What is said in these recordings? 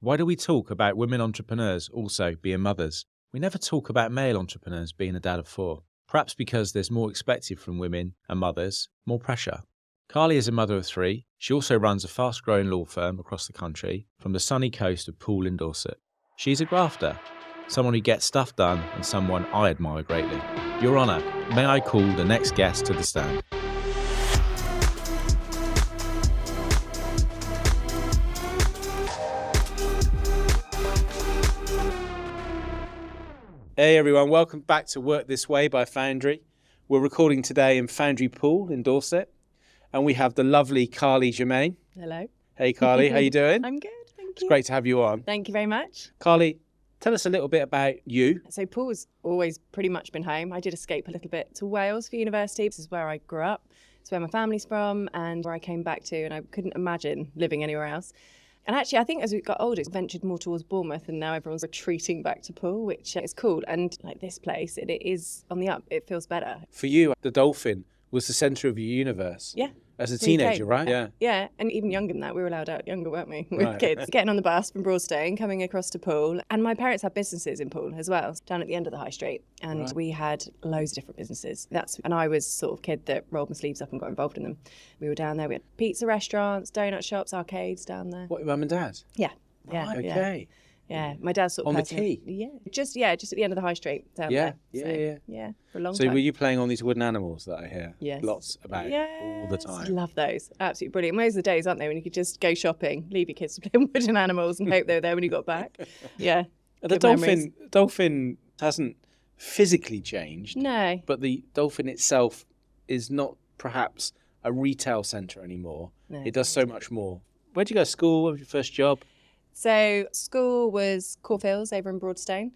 Why do we talk about women entrepreneurs also being mothers? We never talk about male entrepreneurs being a dad of 4. Perhaps because there's more expected from women and mothers, more pressure. Carly is a mother of 3. She also runs a fast-growing law firm across the country from the sunny coast of Poole in Dorset. She's a grafter, someone who gets stuff done and someone I admire greatly. Your Honour, may I call the next guest to the stand? Hey everyone, welcome back to Work This Way by Foundry. We're recording today in FOUNDRY Poole in Dorset, and we have the lovely Carly Jermyn. Hello. Hey Carly, how you doing? I'm good, thank you. It's great to have you on. Thank you very much. Carly, tell us a little bit about you. So Poole's always pretty much been home. I did escape a little bit to Wales for university. This is where I grew up. It's where my family's from and where I came back to, and I couldn't imagine living anywhere else. And actually, I think as we got older, it ventured more towards Bournemouth, and now everyone's retreating back to Poole, which is cool. And like this place, it is on the up. It feels better. For you, the dolphin was the centre of your universe. Yeah. As a teenager, right? Yeah. Yeah, and even younger than that. We were allowed out younger, weren't we? We were Right. kids. Getting on the bus from Broadstone, coming across to Poole. And my parents had businesses in Poole as well, down at the end of the high street. And Right. we had loads of different businesses. And I was sort of kid that rolled my sleeves up and got involved in them. We were down there. We had pizza restaurants, donut shops, arcades down there. What, your mum and dad? Yeah. Yeah. Right, yeah. okay. Yeah, my dad's sort of On the person- quay? just at the end of the high street down Yeah, there. yeah. For a long So time. were you playing on these wooden animals that I hear Yes. lots about all the Yes, time? love those. Absolutely brilliant. Those are the days, aren't they, when you could just go shopping, leave your kids to play with wooden animals and hope they were there when you got back. Yeah. The good memories. dolphin hasn't physically changed, No. but the dolphin itself is not perhaps a retail centre anymore. No, It does so much more. Where'd you go to school? What was your first job? So school was Caulfield's over in Broadstone.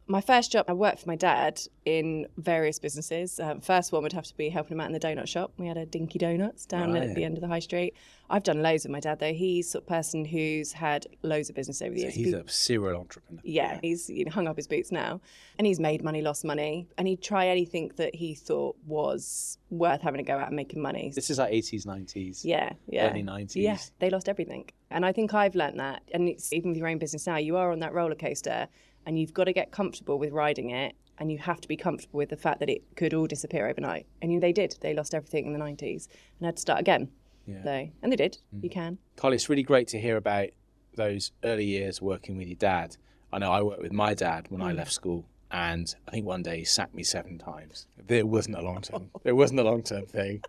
My first job, I worked for my dad in various businesses. First one would have to be helping him out in the donut shop. We had a Dinky Donuts down Right. at the end of the high street. I've done loads with my dad though. He's the sort of person who's had loads of business over the So years. he's a serial entrepreneur. Yeah, he's hung up his boots now, and he's made money, lost money, and he'd try anything that he thought was worth having a go at and making money. This is like 80s, 90s, Yeah, early 90s. yeah, they lost everything, and I think I've learnt that. And it's even with your own business now, you are on that roller coaster, and you've got to get comfortable with riding it, and you have to be comfortable with the fact that it could all disappear overnight. And they did. They lost everything in the 90s and had to start again. Yeah. And they did. You can. Carly, it's really great to hear about those early years working with your dad. I know I worked with my dad when I left school, and I think one day he sacked me 7 times. It wasn't a long-term thing.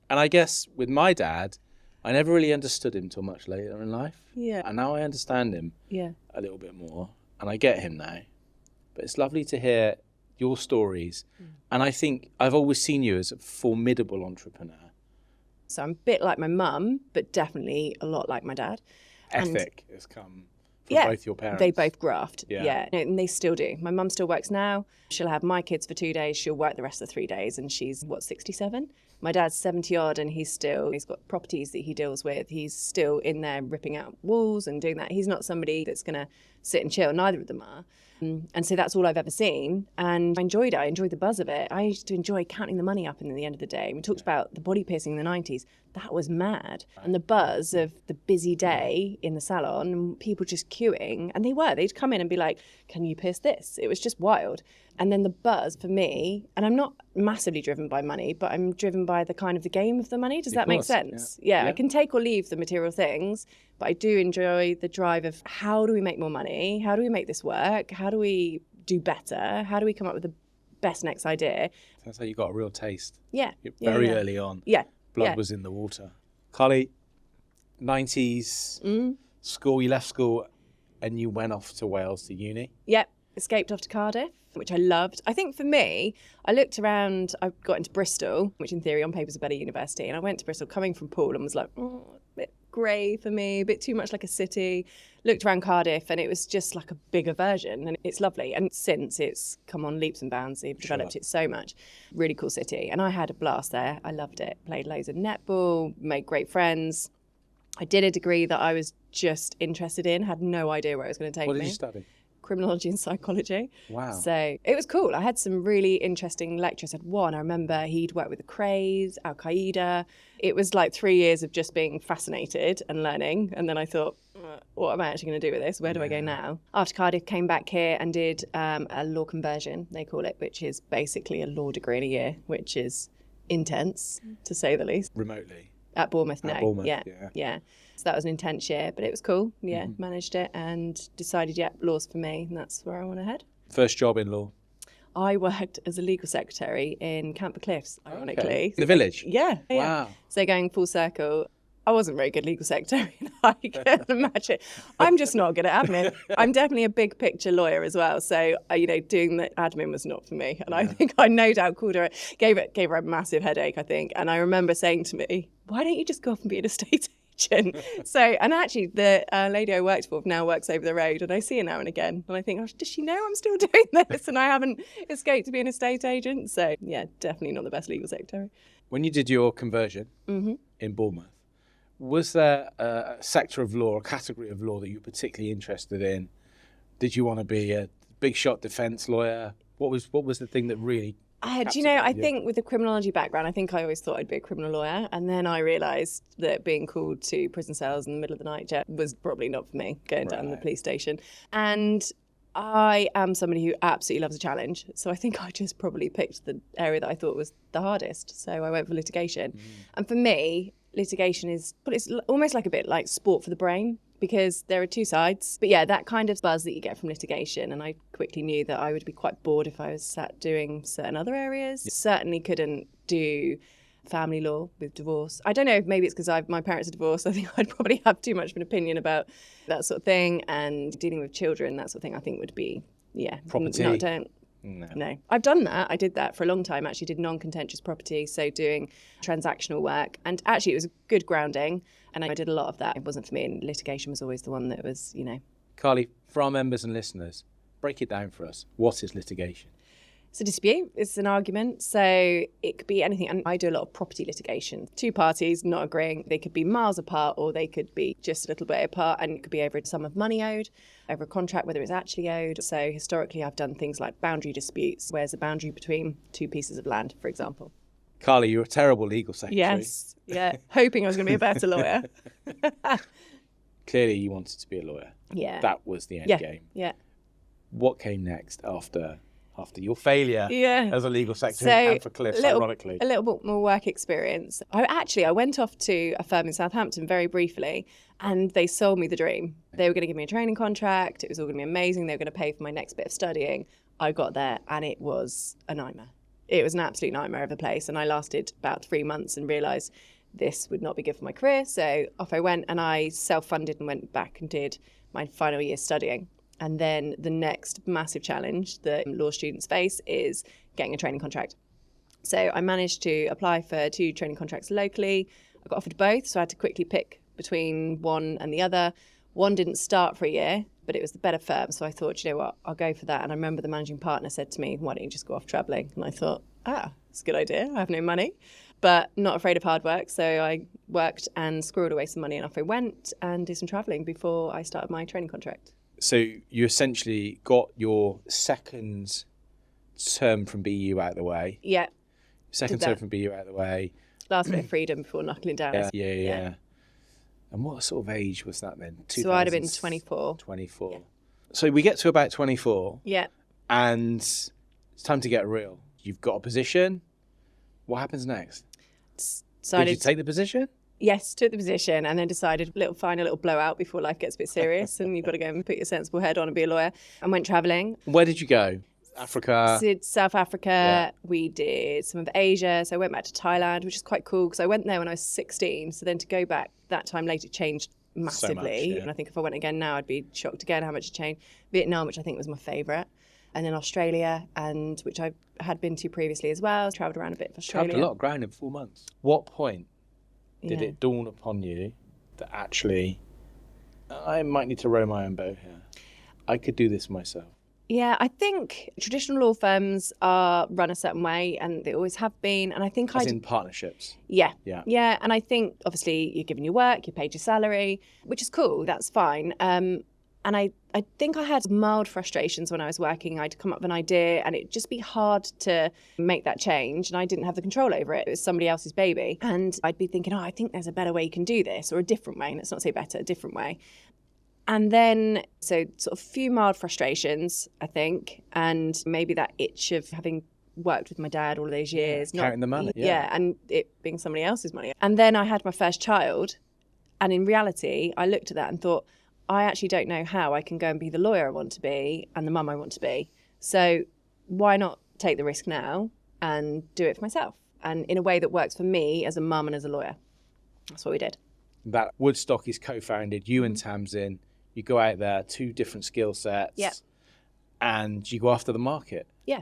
And I guess with my dad, I never really understood him till much later in life. Yeah. And now I understand him Yeah. a little bit more, and I get him now. But it's lovely to hear your stories. And I think I've always seen you as a formidable entrepreneur. So I'm a bit like my mum, but definitely a lot like my dad. And- Ethic has come from both your parents. They both graft. Yeah. Yeah. And they still do. My mum still works now. She'll have my kids for 2 days. She'll work the rest of the 3 days. And she's, 67? My dad's 70 odd, and he's got properties that he deals with. He's still in there ripping out walls and doing that. He's not somebody that's going to sit and chill. Neither of them are. And so that's all I've ever seen. And I enjoyed it. I enjoyed the buzz of it. I used to enjoy counting the money up in the end of the day. We talked about the body piercing in the 90s. That was mad. And the buzz of the busy day in the salon and people just queuing. And they'd come in and be like, can you pierce this? It was just wild. And then the buzz for me, and I'm not massively driven by money, but I'm driven by the kind of the game of the money. Does that make course, sense? yeah. Yeah, I can take or leave the material things, but I do enjoy the drive of how do we make more money? How do we make this work? How do we do better? How do we come up with the best next idea? Sounds like you got a real taste. Yeah. Very yeah. early on. Yeah. Blood yeah. was in the water. Carly, 90s, school, you left school and you went off to Wales to uni. Yep. Escaped off to Cardiff, which I loved. I think for me, I looked around, I got into Bristol, which in theory on paper is a better university. And I went to Bristol coming from Poole and was like, a bit grey for me, a bit too much like a city. Looked around Cardiff and it was just like a bigger version, and it's lovely. And since it's come on leaps and bounds, they've developed it so much. Really cool city. And I had a blast there. I loved it. Played loads of netball, made great friends. I did a degree that I was just interested in, had no idea where it was going to take me. What did you study? criminology and psychology. Wow. So it was cool. I had some really interesting lectures. I had one, I remember he'd worked with the Krays, Al-Qaeda. It was like 3 years of just being fascinated and learning. And then I thought, what am I actually going to do with this? Where do I go now? After Cardiff, came back here and did a law conversion, they call it, which is basically a law degree in a year, which is intense, to say the least. Remotely? At Bournemouth, no. At Bournemouth, Yeah. So that was an intense year, but it was cool. Yeah, managed it and decided, law's for me, and that's where I want to head. First job in law? I worked as a legal secretary in Camper Cliffs, ironically. Okay. The village? Yeah. Wow. So going full circle, I wasn't a very good legal secretary, I can imagine. I'm just not good at admin. I'm definitely a big picture lawyer as well. So, doing the admin was not for me. And I think I no doubt called her, gave her a massive headache, I think. And I remember saying to me, why don't you just go off and be an estate agent? And actually the lady I worked for now works over the road and I see her now and again. And I think, does she know I'm still doing this? And I haven't escaped to be an estate agent. So, yeah, definitely not the best legal secretary. When you did your conversion in Bournemouth, was there a sector of law, a category of law that you were particularly interested in? Did you want to be a big shot defence lawyer? What was the thing that really I think with the criminology background, I think I always thought I'd be a criminal lawyer. And then I realised that being called to prison cells in the middle of the night was probably not for me, going down to the police station. And I am somebody who absolutely loves a challenge. So I think I just probably picked the area that I thought was the hardest. So I went for litigation. And for me, litigation it's almost like a bit like sport for the brain, because there are two sides. But yeah, that kind of buzz that you get from litigation. And I quickly knew that I would be quite bored if I was sat doing certain other areas. Certainly couldn't do family law with divorce. I don't know if maybe it's because my parents are divorced. I think I'd probably have too much of an opinion about that sort of thing. And dealing with children, that sort of thing, I think would be, property. No. I've done that. I did that for a long time, actually did non-contentious property, so doing transactional work. And actually it was a good grounding and I did a lot of that. It wasn't for me, and litigation was always the one that was, Carly, for our members and listeners, break it down for us. What is litigation? It's a dispute, it's an argument, so it could be anything. And I do a lot of property litigation. Two parties not agreeing, they could be miles apart or they could be just a little bit apart, and it could be over a sum of money owed, over a contract, whether it's actually owed. So historically I've done things like boundary disputes. Where's the boundary between two pieces of land, for example? Carly, you're a terrible legal secretary. Yes, yeah, hoping I was going to be a better lawyer. Clearly you wanted to be a lawyer. Yeah. That was the end game. Yeah. What came next after your failure as a legal secretary so and for Cliffs, ironically? A little bit more work experience. I went off to a firm in Southampton very briefly, and they sold me the dream. They were going to give me a training contract. It was all going to be amazing. They were going to pay for my next bit of studying. I got there and it was a nightmare. It was an absolute nightmare of a place. And I lasted about 3 months and realised this would not be good for my career. So off I went and I self-funded and went back and did my final year studying. And then the next massive challenge that law students face is getting a training contract. So I managed to apply for 2 training contracts locally. I got offered both, so I had to quickly pick between one and the other. One didn't start for a year, but it was the better firm. So I thought, you know what, I'll go for that. And I remember the managing partner said to me, why don't you just go off travelling? And I thought, it's a good idea. I have no money, but not afraid of hard work. So I worked and squirreled away some money and off I went and did some travelling before I started my training contract. So you essentially got your second term from BU out of the way. Yeah. Second term from BU out of the way. Last bit of freedom before knuckling down. Yeah. And what sort of age was that then? So I'd have been 24. 24. Yeah. So we get to about 24. Yeah. And it's time to get real. You've got a position. What happens next? Did you take the position? Yes, took the position and then decided find a little blowout before life gets a bit serious and you've got to go and put your sensible head on and be a lawyer, and went travelling. Where did you go? Africa? Did South Africa. Yeah. We did some of Asia. So I went back to Thailand, which is quite cool because I went there when I was 16. So then to go back that time later changed massively. So much, yeah. And I think if I went again now, I'd be shocked again how much it changed. Vietnam, which I think was my favourite. And then Australia, and which I had been to previously as well. Travelled around a bit for Australia. Travelled a lot of ground in 4 months. What point did it dawn upon you that actually, I might need to row my own boat here? I could do this myself. Yeah, I think traditional law firms are run a certain way and they always have been. And I think in partnerships. Yeah. And I think obviously you're given your work, you're paid your salary, which is cool. That's fine. And I think I had mild frustrations when I was working. I'd come up with an idea and it'd just be hard to make that change. And I didn't have the control over it. It was somebody else's baby. And I'd be thinking, I think there's a better way you can do this, or a different way. Let's not say better, a different way. And then, so sort of few mild frustrations, I think. And maybe that itch of having worked with my dad all of those years. Counting the money. Yeah, and it being somebody else's money. And then I had my first child. And in reality, I looked at that and thought, I actually don't know how I can go and be the lawyer I want to be and the mum I want to be. So why not take the risk now and do it for myself? And in a way that works for me as a mum and as a lawyer. That's what we did. That Woodstock is co-founded, you and Tamsin, you go out there, 2 different skill sets. Yep. And you go after the market. Yeah.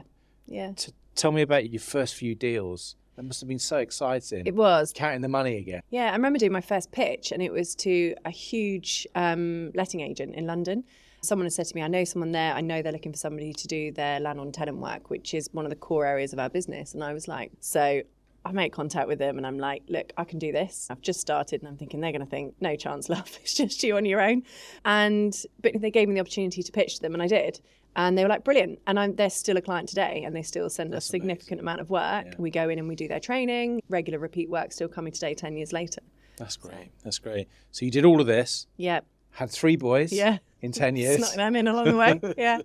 Tell me about your first few deals. That must have been so exciting. It was. Counting the money again. Yeah, I remember doing my first pitch, and it was to a huge letting agent in London. Someone had said to me, I know someone there, I know they're looking for somebody to do their landlord and tenant work, which is one of the core areas of our business. And I was like, so I made contact with them and I'm like, look, I can do this. I've just started, and I'm thinking they're going to think, no chance, love, it's just you on your own. But they gave me the opportunity to pitch to them, and I did. And they were like, brilliant. And they're still a client today, and they still send us a significant amount of work. Yeah. We go in and we do their training, regular repeat work still coming today, 10 years later. That's great. That's great. So you did all of this. Yeah. Had 3 boys. Yeah. In 10 years. Snuck them in along the way. Yeah.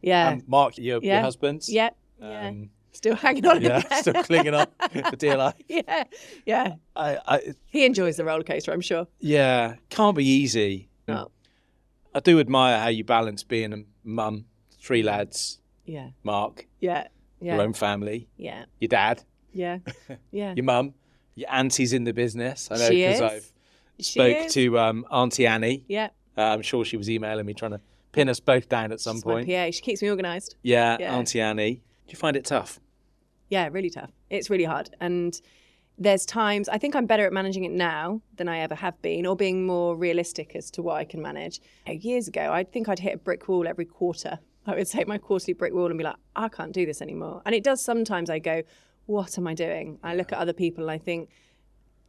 Yeah. And Mark, your husband. Yeah. Still hanging on. Yeah. Still clinging on for dear life. Yeah. Yeah. He enjoys the roller coaster, I'm sure. Yeah. Can't be easy. No. I do admire how you balance being a mum, 3 lads. Yeah. Mark. Yeah. Your own family. Yeah. Your dad. Yeah. Yeah. Your mum. Your auntie's in the business. I know She because is. I've spoke to Auntie Annie. Yeah. I'm sure she was emailing me trying to pin us both down at some She's point. My PA. She keeps me organised. Yeah, Auntie Annie. Do you find it tough? Yeah, really tough. It's really hard. And there's times, I think I'm better at managing it now than I ever have been, or being more realistic as to what I can manage. Years ago, I think I'd hit a brick wall every quarter. I would take my quarterly brick wall and be like, I can't do this anymore. And it does sometimes. I go, what am I doing? I look at other people and I think,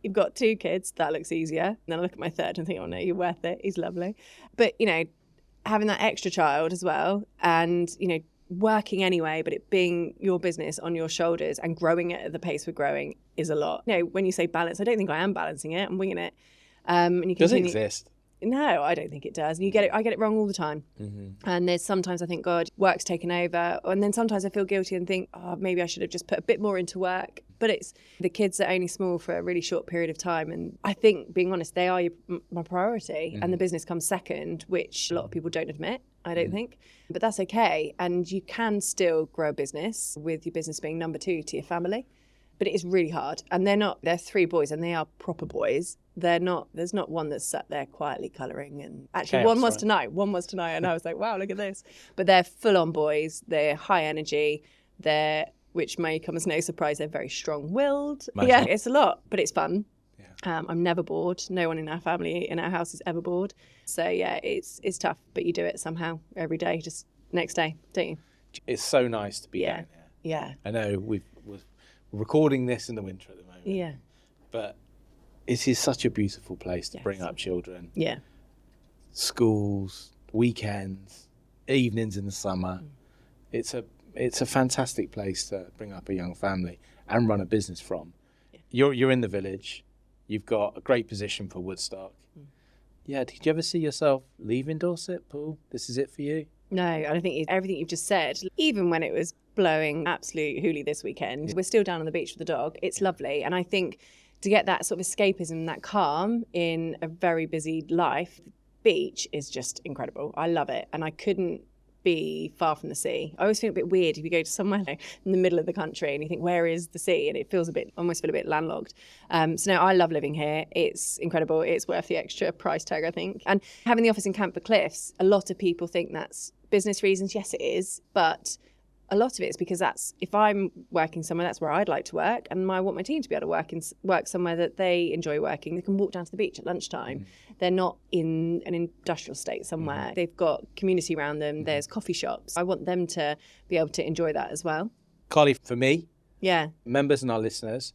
you've got 2 kids, that looks easier. And then I look at my third and think, oh no, you're worth it. He's lovely. But, having that extra child as well, and, working anyway, but it being your business on your shoulders and growing it at the pace we're growing is a lot. When you say balance, I don't think I am balancing it. I'm winging it. And you does it exist? No, I don't think it does. And I get it wrong all the time. Mm-hmm. And there's sometimes I think, God, work's taken over. And then sometimes I feel guilty and think, maybe I should have just put a bit more into work. But it's the kids are only small for a really short period of time. And I think, being honest, they are my priority. Mm-hmm. And the business comes second, which a lot of people don't admit, I don't think. But that's okay. And you can still grow a business with your business being number 2 to your family. But it is really hard. And they're 3 boys, and they are proper boys. There's not one that's sat there quietly colouring. And actually, one was tonight, and I was like, wow, look at this. But they're full-on boys. They're high energy. Which may come as no surprise, they're very strong-willed. Yeah, it's a lot, but it's fun. Yeah. I'm never bored. No one in our family, in our house, is ever bored. So yeah, it's tough, but you do it somehow every day, just next day, don't you? It's so nice to be down here. Yeah. I know we're recording this in the winter at the moment. Yeah. But it is such a beautiful place to bring up children. Yeah. Schools, weekends, evenings in the summer. It's a fantastic place to bring up a young family and run a business from. Yeah. You're in the village. You've got a great position for Woodstock. Yeah, did you ever see yourself leaving Dorset, Poole? This is it for you? No, I don't think everything you've just said, even when it was blowing absolute hoolie this weekend, we're still down on the beach with the dog. It's lovely. And I think to get that sort of escapism, that calm in a very busy life, the beach is just incredible. I love it. And I couldn't be far from the sea. I always feel a bit weird if you go to somewhere in the middle of the country and you think, where is the sea? And it almost feel a bit landlocked. So no, I love living here. It's incredible. It's worth the extra price tag, I think. And having the office in Camper Cliffs, a lot of people think that's business reasons. Yes, it is. But a lot of it is because if I'm working somewhere, that's where I'd like to work. And I want my team to be able to work somewhere that they enjoy working. They can walk down to the beach at lunchtime. They're not in an industrial state somewhere. They've got community around them. There's coffee shops. I want them to be able to enjoy that as well. Carly, for me, members and our listeners,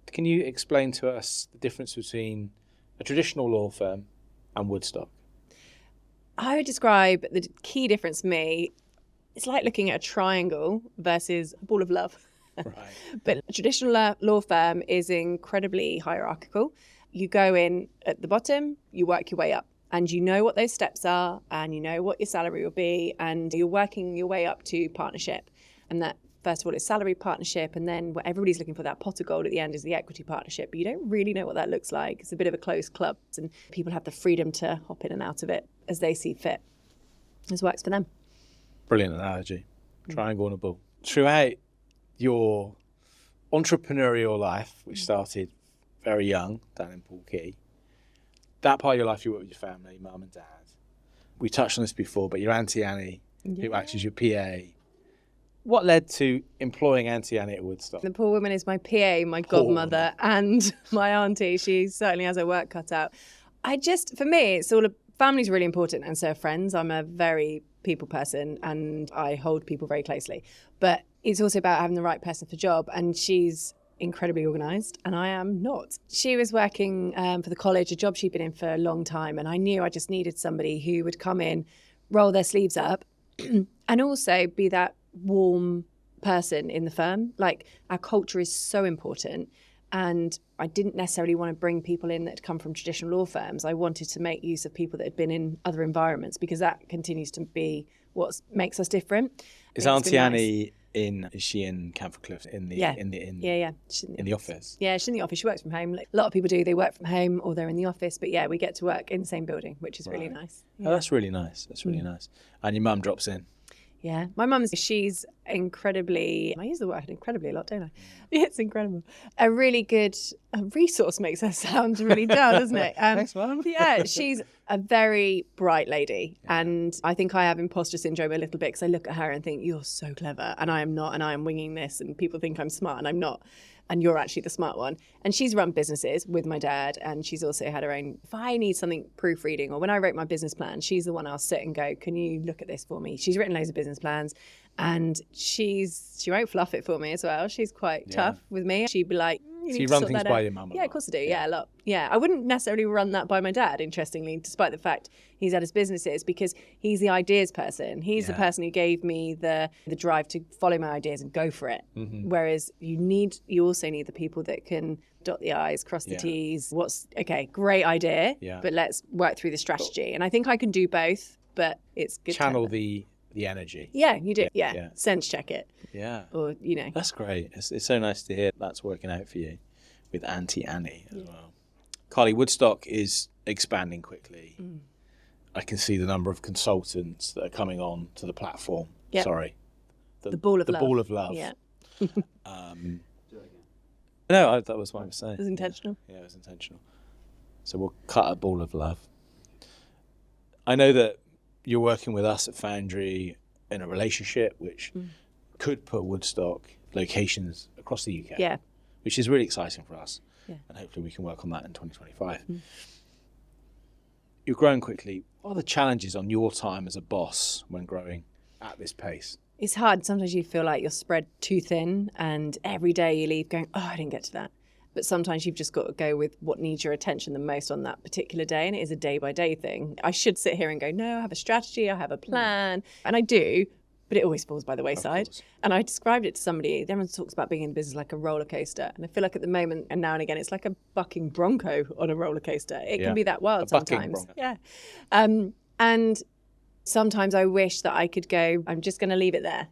can you explain to us the difference between a traditional law firm and Woodstock? I would describe the key difference for me, it's like looking at a triangle versus a ball of love. Right. But a traditional law firm is incredibly hierarchical. You go in at the bottom, you work your way up, and you know what those steps are, and you know what your salary will be, and you're working your way up to partnership. And that, first of all, is salary partnership, and then what everybody's looking for, that pot of gold at the end, is the equity partnership. But you don't really know what that looks like. It's a bit of a closed club, and people have the freedom to hop in and out of it as they see fit. This works for them. Brilliant analogy. Triangle and a ball. Throughout your entrepreneurial life, which started very young down in Poole Quay, that part of your life you work with your family, mum and dad. We touched on this before, but your Auntie Annie, who acts as your PA. What led to employing Auntie Annie at Woodstock? The poor woman is my PA, my godmother, and my auntie. She certainly has her work cut out. For me, it's all family's really important, and so are friends. I'm a very people person, and I hold people very closely. But it's also about having the right person for the job, and she's incredibly organised, and I am not. She was working for the college, a job she'd been in for a long time, and I knew I just needed somebody who would come in, roll their sleeves up, and also be that warm person in the firm. Like, our culture is so important, and I didn't necessarily want to bring people in that had come from traditional law firms. I wanted to make use of people that had been in other environments, because that continues to be what makes us different. Is Auntie Annie is she in Camphor Cliff in the Yeah. in the She's in the office? Yeah, she's in the office. She works from home. Like a lot of people do. They work from home or they're in the office. But yeah, we get to work in the same building, which is really nice. Oh, that's really nice. That's really nice. And your mum drops in. Yeah, my she's incredibly, I use the word incredibly a lot, don't I? Yeah, it's incredible. A really good resource makes her sound really dull, doesn't it? Thanks, Mum. Yeah, she's a very bright lady. Yeah. And I think I have imposter syndrome a little bit, because I look at her and think, you're so clever, and I am not, and I am winging this, and people think I'm smart, and I'm not. And you're actually the smart one. And she's run businesses with my dad, and she's also had her own. If I need something proofreading, or when I wrote my business plan, she's the one I'll sit and go, can you look at this for me? She's written loads of business plans, and she won't fluff it for me as well. She's quite tough with me. She'd be like, so you run things by your mum a lot? Yeah, of course I do. Yeah, a lot. Yeah, I wouldn't necessarily run that by my dad, interestingly, despite the fact he's had his businesses, because he's the ideas person. He's the person who gave me the drive to follow my ideas and go for it. Mm-hmm. Whereas you also need the people that can dot the I's, cross the T's. Great idea, but let's work through the strategy. Cool. And I think I can do both, but it's good channel the energy. Yeah, you do. Yeah. Sense check it. Yeah. Or, That's great. It's so nice to hear that's working out for you with Auntie Annie as well. Carly, Woodstock is expanding quickly. Mm. I can see the number of consultants that are coming on to the platform. Yep. Sorry. The ball of love. The ball of love. Yeah. No, that was what I was saying. It was intentional. Yeah, it was intentional. So we'll cut a ball of love. I know that you're working with us at Foundry in a relationship which could put Woodstock locations across the UK. Yeah. Which is really exciting for us. Yeah. And hopefully we can work on that in 2025. You're growing quickly. What are the challenges on your time as a boss when growing at this pace? It's hard. Sometimes you feel like you're spread too thin, and every day you leave going, I didn't get to that. But sometimes you've just got to go with what needs your attention the most on that particular day, and it is a day-by-day thing. I should sit here and go, no, I have a strategy, I have a plan, and I do, but it always falls by the wayside. And I described it to somebody. Everyone talks about being in business like a roller coaster, and I feel like at the moment and now and again it's like a bucking bronco on a roller coaster. It can be that wild sometimes. Yeah. And sometimes I wish that I could go, I'm just going to leave it there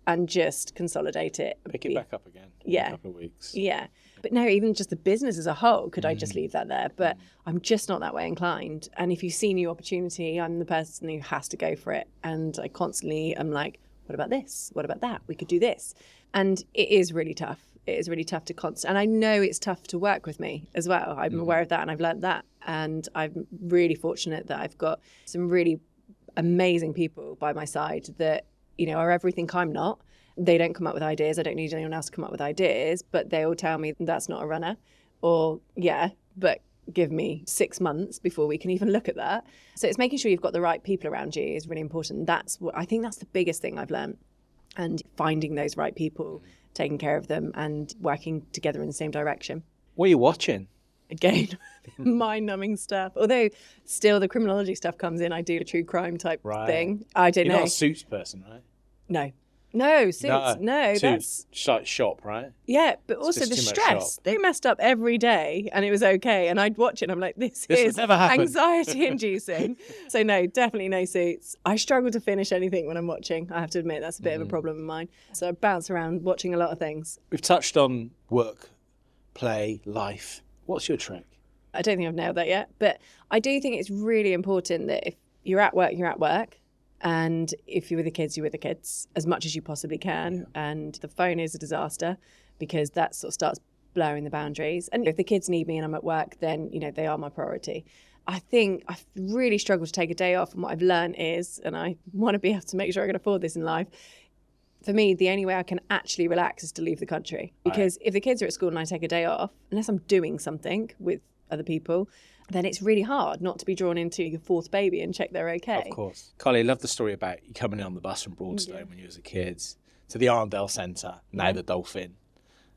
and just consolidate it. Pick it back up again in a couple of weeks. Yeah. But no, even just the business as a whole, could I just leave that there? But I'm just not that way inclined. And if you see new opportunity, I'm the person who has to go for it. And I constantly am like, what about this? What about that? We could do this. And it is really tough. It is really tough to and I know it's tough to work with me as well. I'm aware of that, and I've learned that. And I'm really fortunate that I've got some really amazing people by my side that, are everything I'm not. They don't come up with ideas. I don't need anyone else to come up with ideas, but they all tell me that's not a runner, or but give me 6 months before we can even look at that. So it's making sure you've got the right people around you is really important. I think that's the biggest thing I've learned, and finding those right people, taking care of them, and working together in the same direction. What are you watching? Again, mind-numbing stuff. Although still the criminology stuff comes in. I do a true crime type thing. I don't know. You're not a Suits person, right? No, Suits. No, Suits. Like shop, right? Yeah, but also the stress. They messed up every day and it was okay. And I'd watch it and I'm like, this is never happen. anxiety inducing. So no, definitely no Suits. I struggle to finish anything when I'm watching. I have to admit that's a bit of a problem of mine. So I bounce around watching a lot of things. We've touched on work, play, life. What's your trick? I don't think I've nailed that yet, but I do think it's really important that if you're at work, you're at work. And if you're with the kids, you're with the kids as much as you possibly can. Yeah. And the phone is a disaster because that sort of starts blurring the boundaries. And if the kids need me and I'm at work, then, they are my priority. I think I've really struggled to take a day off. And what I've learned is, and I want to be able to make sure I can afford this in life, for me, the only way I can actually relax is to leave the country. Because if the kids are at school and I take a day off, unless I'm doing something with other people, then it's really hard not to be drawn into your fourth baby and check they're okay. Of course. Carly, I love the story about you coming in on the bus from Broadstone when you was a kid to the Arndale Centre, now the Dolphin,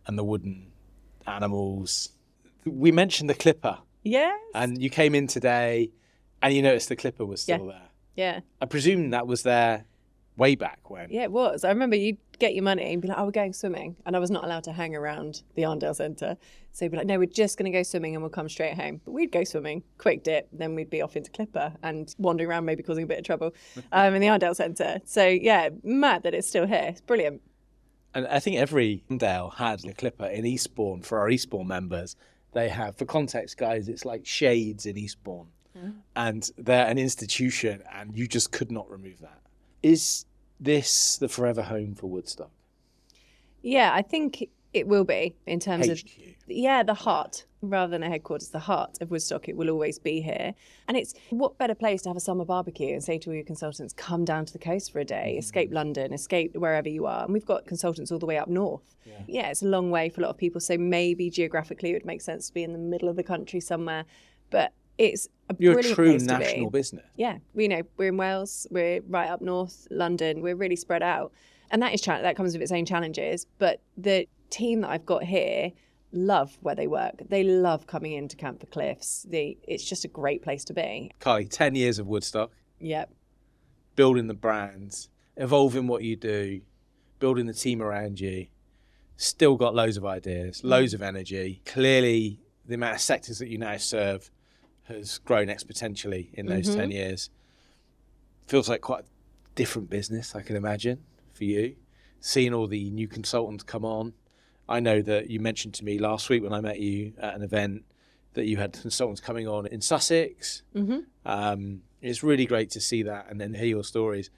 and the wooden animals. We mentioned the Clipper. Yes. And you came in today and you noticed the Clipper was still there. Yeah. I presume that was there way back when. Yeah, it was. I remember you'd get your money and be like, we're going swimming. And I was not allowed to hang around the Arndale Centre. So you'd be like, no, we're just going to go swimming and we'll come straight home. But we'd go swimming, quick dip, then we'd be off into Clipper and wandering around, maybe causing a bit of trouble in the Arndale Centre. So yeah, mad that it's still here. It's brilliant. And I think every Arndale had the Clipper in Eastbourne. For our Eastbourne members, they have, for context, guys, it's like Shades in Eastbourne. And they're an institution and you just could not remove that. Is this the forever home for Woodstock? Yeah, I think it will be in terms HQ. of, the heart, rather than a headquarters, the heart of Woodstock. It will always be here. And it's what better place to have a summer barbecue and say to all your consultants, come down to the coast for a day, escape London, escape wherever you are. And we've got consultants all the way up north. Yeah, it's a long way for a lot of people. So maybe geographically it would make sense to be in the middle of the country somewhere. But it's a brilliant You're a true place to national be. business. Yeah, we're in Wales, we're right up north, London, we're really spread out. And that comes with its own challenges. But the team that I've got here love where they work. They love coming into Camphor Cliffs. It's just a great place to be. Carly, 10 years of Woodstock. Yep. Building the brands, evolving what you do, building the team around you. Still got loads of ideas, loads of energy. Clearly, the amount of sectors that you now serve has grown exponentially in those 10 years. Feels like quite a different business, I can imagine, for you. Seeing all the new consultants come on. I know that you mentioned to me last week when I met you at an event that you had consultants coming on in Sussex. It's really great to see that and then hear your stories.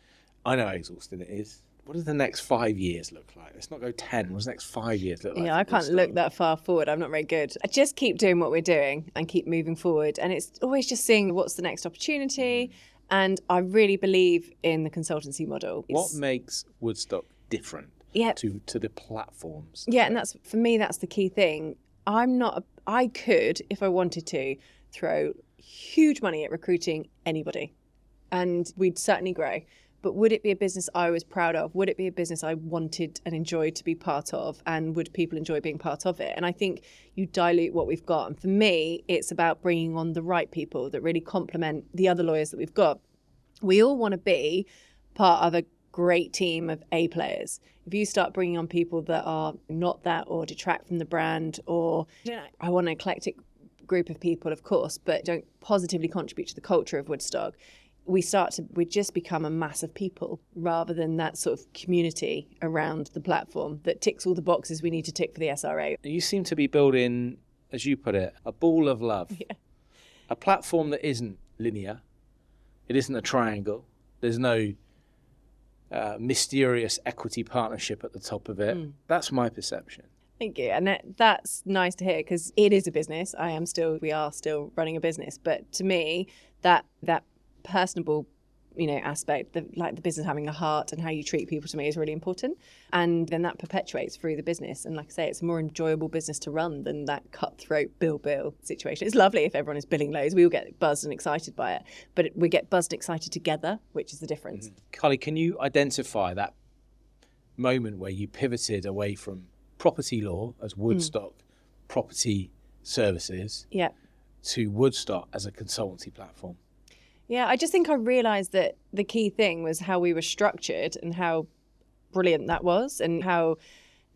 I know how exhausting it is. What does the next 5 years look like? Let's not go 10. What does the next 5 years look like? Yeah, I can't look that far forward. I'm not very good. I just keep doing what we're doing and keep moving forward. And it's always just seeing what's the next opportunity. And I really believe in the consultancy model. What makes Woodstock different to the platforms? Yeah, and for me, that's the key thing. I could, if I wanted to, throw huge money at recruiting anybody. And we'd certainly grow. But would it be a business I was proud of? Would it be a business I wanted and enjoyed to be part of? And would people enjoy being part of it? And I think you dilute what we've got. And for me, it's about bringing on the right people that really complement the other lawyers that we've got. We all want to be part of a great team of A players. If you start bringing on people that are not that or detract from the brand or, I want an eclectic group of people, of course, but don't positively contribute to the culture of Woodstock, we just become a mass of people rather than that sort of community around the platform that ticks all the boxes we need to tick for the SRA. You seem to be building, as you put it, a ball of love. Yeah. A platform that isn't linear. It isn't a triangle. There's no mysterious equity partnership at the top of it. That's my perception. Thank you. And that's nice to hear because it is a business. We are still running a business. But to me, that personable, aspect, the business having a heart and how you treat people to me is really important. And then that perpetuates through the business. And like I say, it's a more enjoyable business to run than that cutthroat bill situation. It's lovely if everyone is billing loads. We all get buzzed and excited by it. But we get buzzed and excited together, which is the difference. Carly, can you identify that moment where you pivoted away from property law as Woodstock Property services Yeah. to Woodstock as a consultancy platform? Yeah, I just think I realised that the key thing was how we were structured and how brilliant that was and how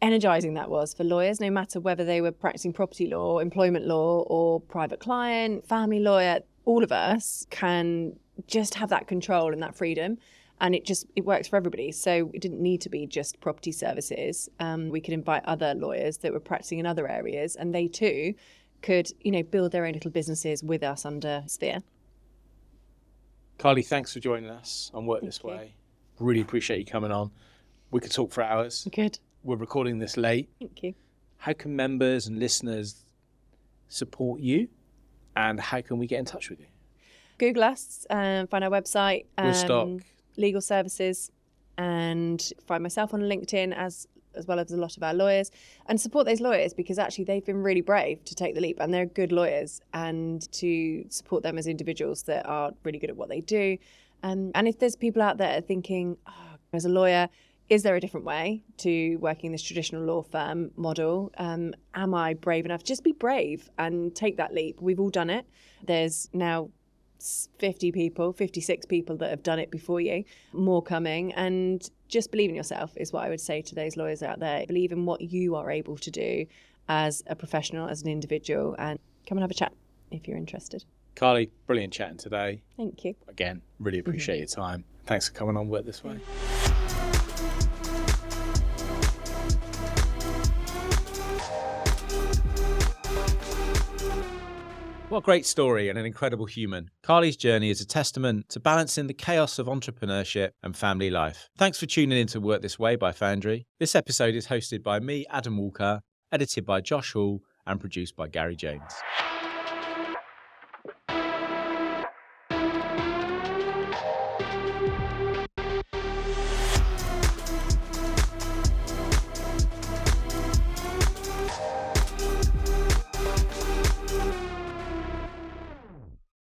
energising that was for lawyers, no matter whether they were practicing property law, employment law or private client, family lawyer. All of us can just have that control and that freedom. And it works for everybody. So it didn't need to be just property services. We could invite other lawyers that were practicing in other areas and they too could, build their own little businesses with us under Sphere. Carly, thanks for joining us on Work This Way. Really appreciate you coming on. We could talk for hours. Good. We're recording this late. Thank you. How can members and listeners support you? And how can we get in touch with you? Google us, find our website, Woodstock. legal services, and find myself on LinkedIn as well as a lot of our lawyers, and support those lawyers because actually they've been really brave to take the leap and they're good lawyers, and to support them as individuals that are really good at what they do. And if there's people out there thinking, as a lawyer, is there a different way to working in this traditional law firm model? Am I brave enough? Just be brave and take that leap. We've all done it. There's now 56 people that have done it before you, more coming, and just believe in yourself is what I would say to those lawyers out there. Believe in what you are able to do as a professional, as an individual, and come and have a chat if you're interested. Carly, brilliant chatting today. Thank you. Again, really appreciate your time. Thanks for coming on Work This Way. What a great story and an incredible human. Carly's journey is a testament to balancing the chaos of entrepreneurship and family life. Thanks for tuning in to Work This Way by Foundry. This episode is hosted by me, Adam Walker, edited by Josh Hall, and produced by Gary James.